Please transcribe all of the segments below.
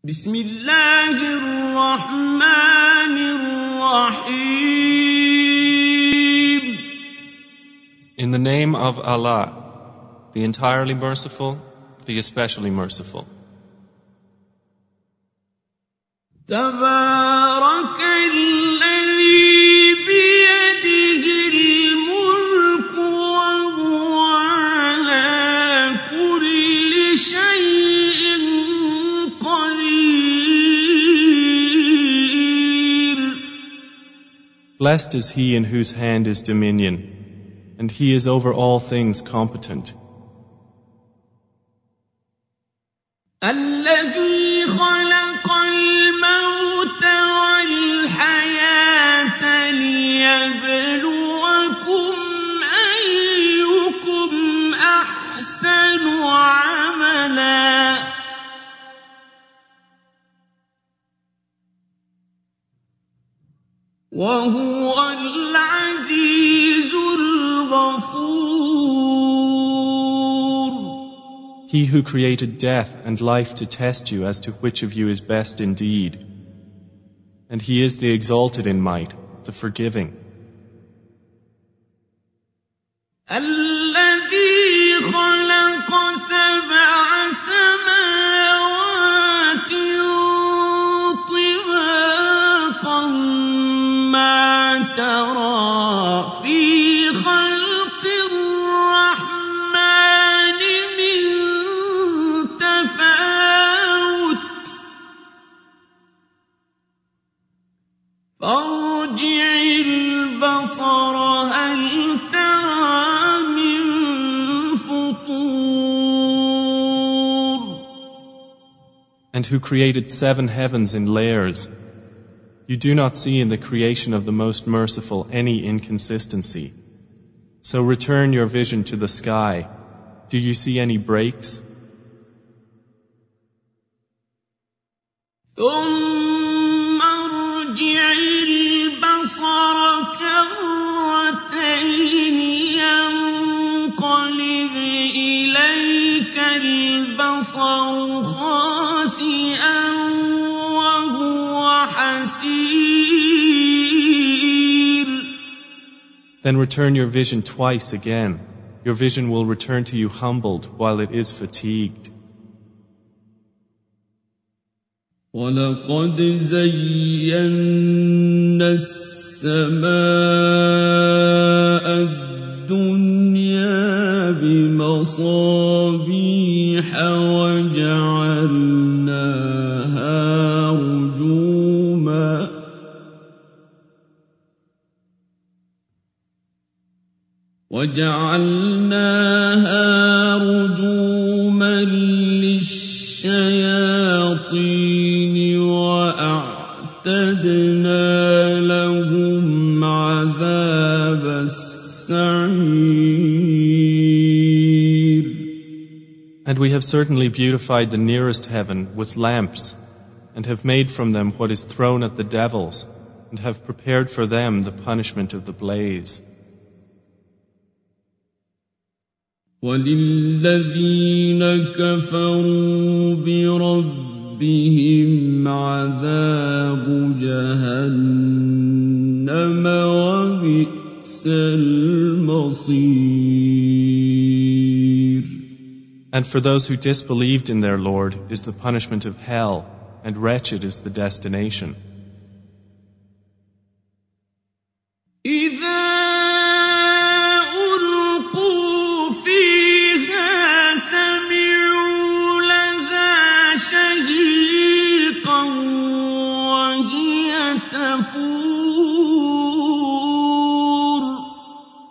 بسم الله الرحمن الرحيم. In the name of Allah, the entirely merciful, the especially merciful. تبارك الذي بيده الملك وهو على كل شيء قدير. Blessed is he in whose hand is dominion, and he is over all things competent. الذي خلق الموت والحياة ليبلوكم أيكم أحسن عملا وهو العزيز الغفور. He who created death and life to test you as to which of you is best indeed. And he is the exalted in might, the forgiving. الذي خلق سبع سماوات طباقا ما ترى في خلق الرحمن من تفاوت فارجع البصر هل ترى من فطور. And who created 7 heavens in layers. You do not see in the creation of the Most Merciful any inconsistency. So return your vision to the sky. Do you see any breaks? ثم ارجع البصر كرتين ينقلب إليك البصر خاسئا وهو حسير. Then return your vision twice again. Your vision will return to you humbled while it is fatigued. وَلَقَدْ زَيَّنَّا السَّمَاءَ الدُّنْيَا بِمَصَابِيحَ وَجَعَلْنَاهَا رُجُومًا لِلشَّيَاطِينِ وَأَعْتَدْنَا لَهُمْ عَذَابَ السَّعِيرِ. And we have certainly beautified the nearest heaven with lamps, and have made from them what is thrown at the devils, and have prepared for them the punishment of the blaze. وَلِلَّذِينَ كَفَرُوا بِرَبِّهِمْ عَذَابُ جَهَنَّمَ وَبِئْسَ الْمَصِيرُ. And for those who disbelieved in their Lord is the punishment of hell, and wretched is the destination.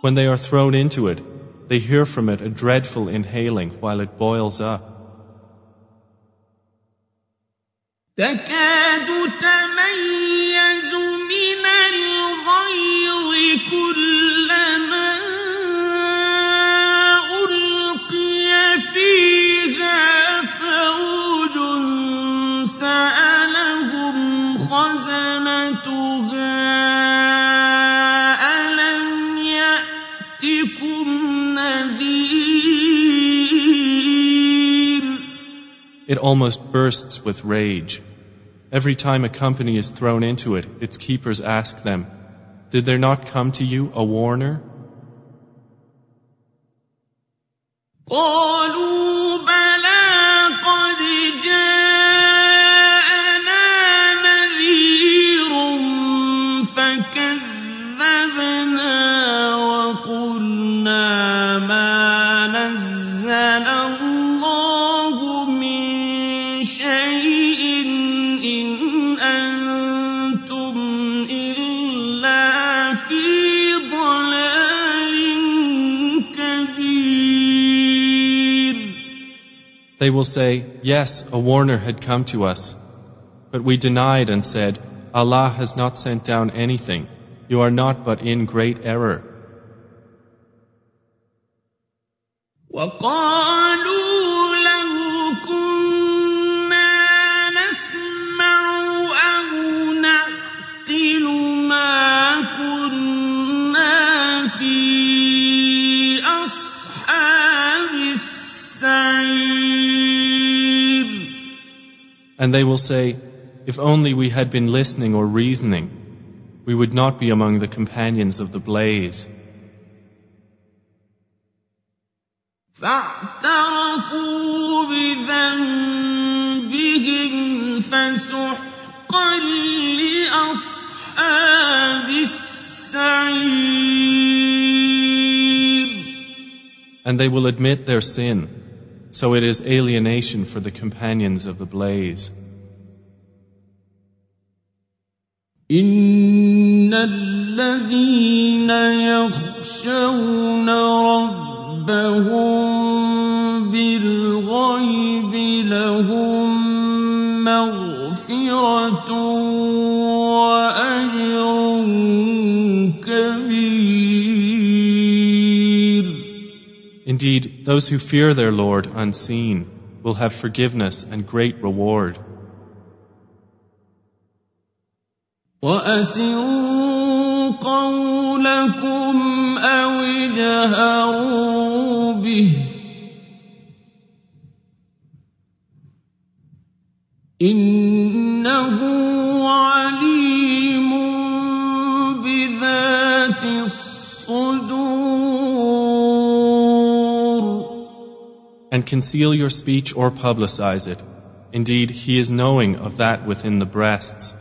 When they are thrown into it, they hear from it a dreadful inhaling while it boils up. تكاد تميز من الغيظ كلما ألقي فيها فوج سألهم خزنتها ألم يأتكم نذير. It It almost bursts with rage. Every time a company is thrown into it, its keepers ask them, "Did there not come to you a warner?" قالوا بلى قد جاءنا نذير فكذبنا وقلنا ما نزل الله من شيء إن أنتم إلا في ضلال كبير. They will say, "Yes, a warner had come to us." But we denied and said, "Allah has not sent down anything. You are not but in great error." وقالوا لو كنا نسمع أو نعقل ما كنا في أصحاب السعير. And they will say, "If only we had been listening or reasoning, we would not be among the companions of the blaze." فاعترفوا بذنبهم فسحقا لأصحاب السعير. And they will admit their sin, so it is alienation for the companions of the blaze. إن الذين يخشون ربهم بالغيب لهم مغفرة وأجر كبير. Indeed, those who fear their Lord unseen will have forgiveness and great reward. وأسروا قولكم أو اجهروا به إنه عليم بذات الصدور. And conceal your speech or publicize it. Indeed, He is knowing of that within the breasts.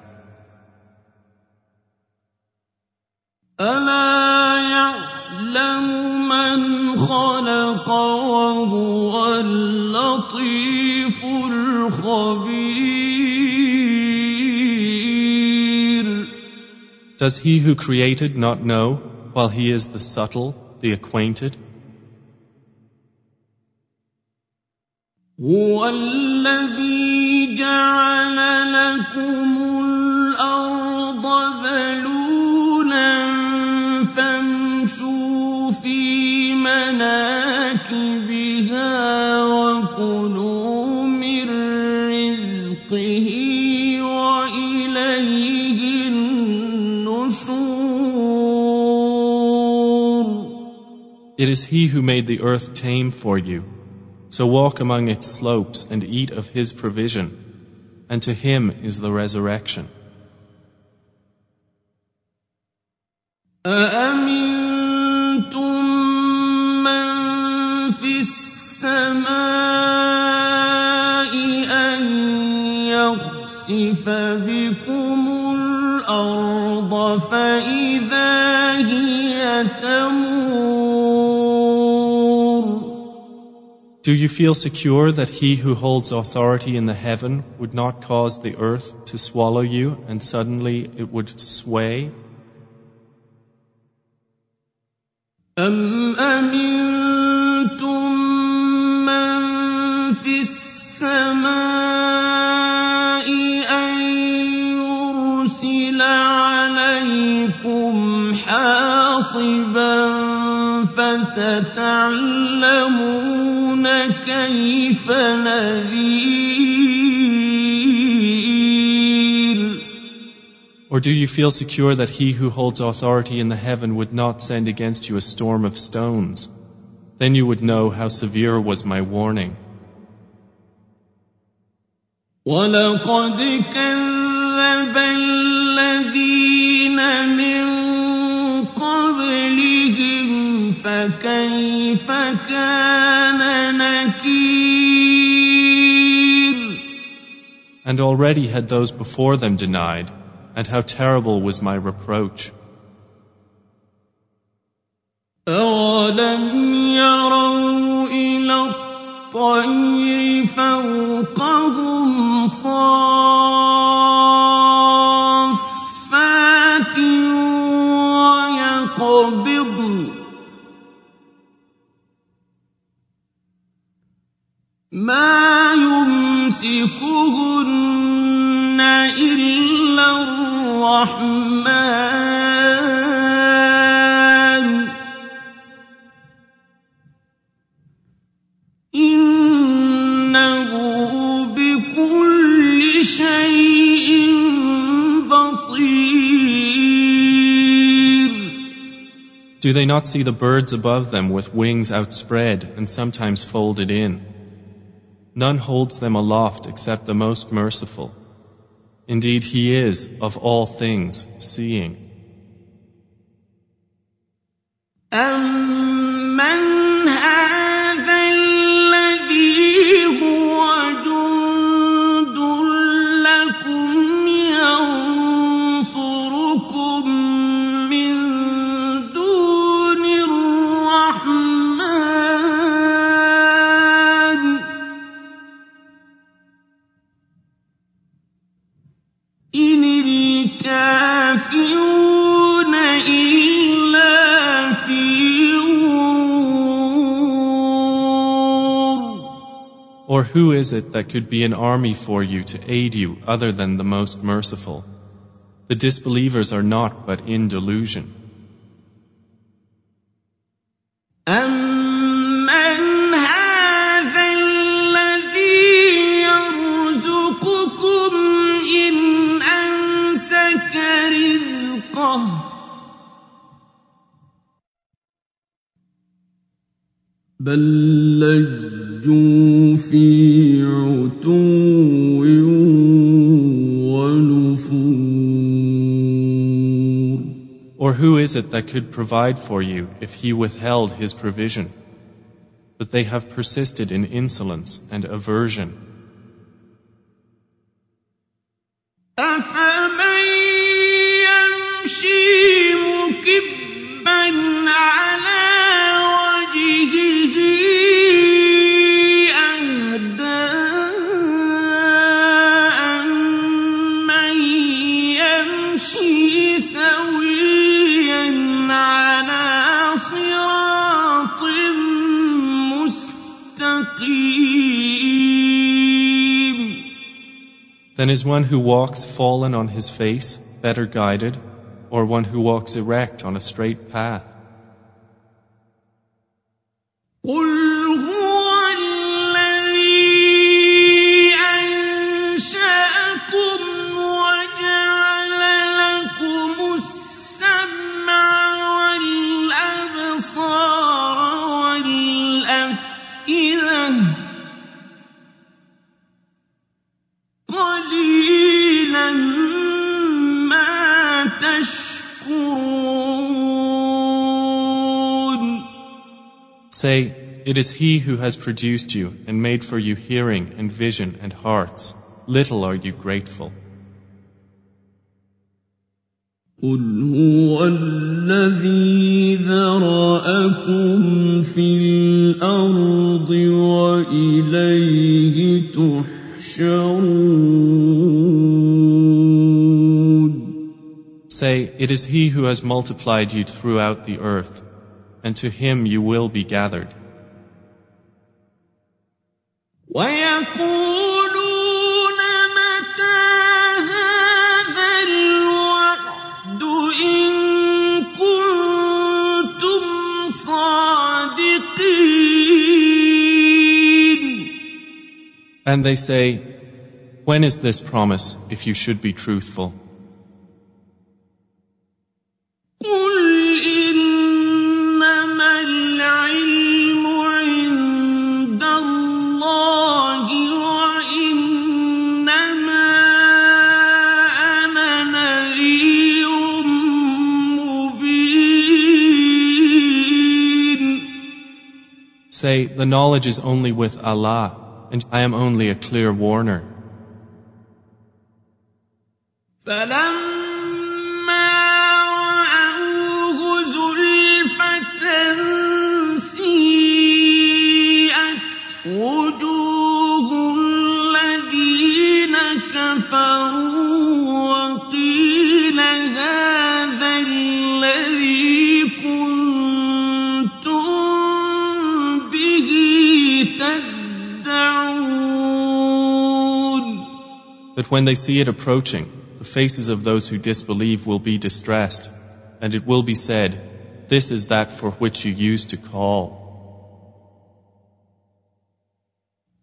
ألا يعلم من خلق وهو اللطيف الخبير. Does He who created not know, while He is the subtle, the acquainted? هو الذي جعل لكم الأرض ذلولا فامشوا في مناكبها وكلوا من رزقه وإليه النشور. It is He who made the earth tame for you. So walk among its slopes and eat of His provision, and to Him is the resurrection. أأمنتم من في السماء أن يخسف بكم الأرض فإذا هي تمور. Do you feel secure that He who holds authority in the heaven would not cause the earth to swallow you and suddenly it would sway? أم أمنتم من في السماء أن يرسل عليكم حاصبا فستعلمون كيف نذير. Or do you feel secure that He who holds authority in the heaven would not send against you a storm of stones? Then you would know how severe was my warning. وَلَقَدْ كَذَّبَ الَّذِينَ مِن قَبْلِهِمْ فَكَيْفَ كَانَ نَكِيرِ. And already had those before them denied, and how terrible was my reproach. أَوَلَمْ يَرَوْا إِلَى الطَّيْرِ فَوْقَهُمْ صَافَّاتٍ وَيَقْبِضْنَ مَا يُمْسِكُهُنَّ إِلَّا الرَّحْمَنُ إِنَّهُ بِكُلِّ شَيْءٍ بَصِيرٌ. Do they not see the birds above them with wings outspread and sometimes folded in? None holds them aloft except the Most Merciful. Indeed, He is, of all things, seeing. أَمَّنْ هَذَا الَّذِي هُوَ جُندٌ لَّكُمْ يَنصُرُكُم مِّن دُونِ الرَّحْمَنِ إِنِ الْكَافِرُونَ إِلَّا فِي غُرُورٍ. Or who is it that could be an army for you to aid you other than the Most Merciful? The disbelievers are not but in delusion. أَمَّنْ هَذَا الَّذِي يَرْزُقُكُمْ إِنْ أَمْسَكَ رِزْقَهُ بَل لَّجُّوا فِي عُتُوٍّ وَنُفُورٍ. Or who is it that could provide for you if He withheld His provision? But they have persisted in insolence and aversion. أَفَمَن يَمْشِي مُكِبًّا عَلَىٰ وَجْهِهِ أَهْدَىٰ أَمَّن يَمْشِي سَوِيًّا عَلَىٰ صِرَاطٍ مُّسْتَقِيمٍ. Then is one who walks fallen on his face better guided, or one who walks erect on a straight path? قُلْ هُوَ الَّذِي أَنشَأَكُمْ وَجَعَلَ لَكُمُ السَّمْعَ وَالْأَبْصَارَ وَالْأَفْئِدَةَ قَلِيلًا مَا تَشْكُرُونَ. Say, it is He who has produced you and made for you hearing and vision and hearts. Little are you grateful. قُلْ هُوَ الَّذِي ذَرَأَكُمْ فِي الْأَرْضِ وَإِلَيْهِ تُحْشَرُونَ. Say, it is He who has multiplied you throughout the earth, and to Him you will be gathered. وَيَقُولُونَ مَتَىٰ هَٰذَا الْوَعْدُ إِن كُنتُمْ صَادِقِينَ. And they say, when is this promise, if you should be truthful? قُلْ إِنَّمَا الْعِلْمُ عِندَ اللَّهِ وَإِنَّمَا Say, the knowledge is only with Allah, and I am only a clear warner. فَلَمَّا رَأَوْهُ زُلْفَةً سِيئَتْ وُجُوهُ الَّذِينَ كَفَرُوا وَقِيلَ هَٰذَا الَّذِي كُنتُم بِهِ تَدَّعُونَ. That when they see it approaching, the faces of those who disbelieve will be distressed, and it will be said, this is that for which you used to call.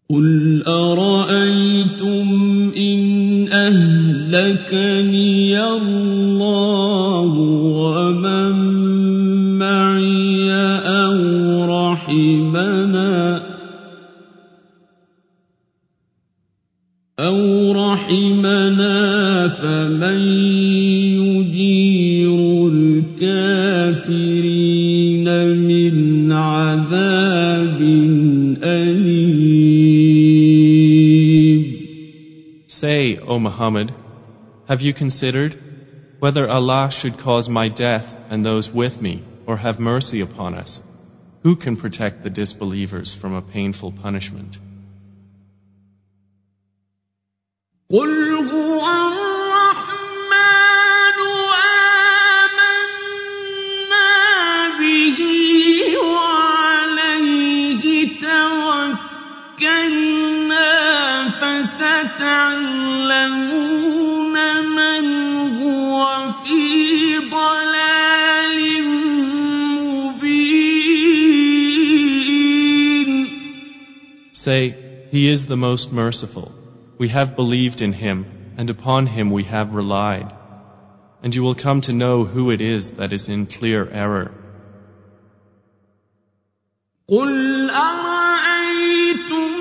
قُلْ أَرَأَيْتُمْ إِنْ أَهْلَكَنِيَ اللَّهُ وَمَن مَّعِيَ أَوْ رَحِمَنَا فَمَن يُجِيرُ الْكَافِرِينَ مِنْ عَذَابٍ أَلِيمٍ. Say, O Muhammad, have you considered whether Allah should cause my death and those with me, or have mercy upon us? Who can protect the disbelievers from a painful punishment? قُلْ هُوَ الرَّحْمَٰنُ آمَنَّا بِهِ وَعَلَيْهِ تَوَكَّلْنَا فَسَتَعْلَمُونَ مَنْ هُوَ فِي ضَلَالٍ مُّبِينٍ. Say, He is the most merciful. We have believed in Him, and upon Him we have relied. And you will come to know who it is that is in clear error. قُلْ أَرَأَيْتُمْ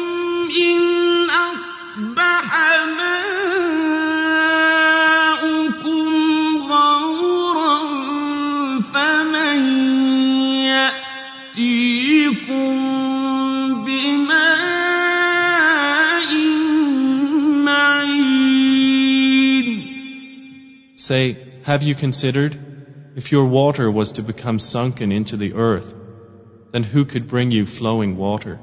إِنْ أَصْبَحَ مَاؤُكُمْ غَوْرًا فَمَن يَأْتِيكُم بِمَاءٍ مَّعِينٍ. Say, have you considered, if your water was to become sunken into the earth, then who could bring you flowing water?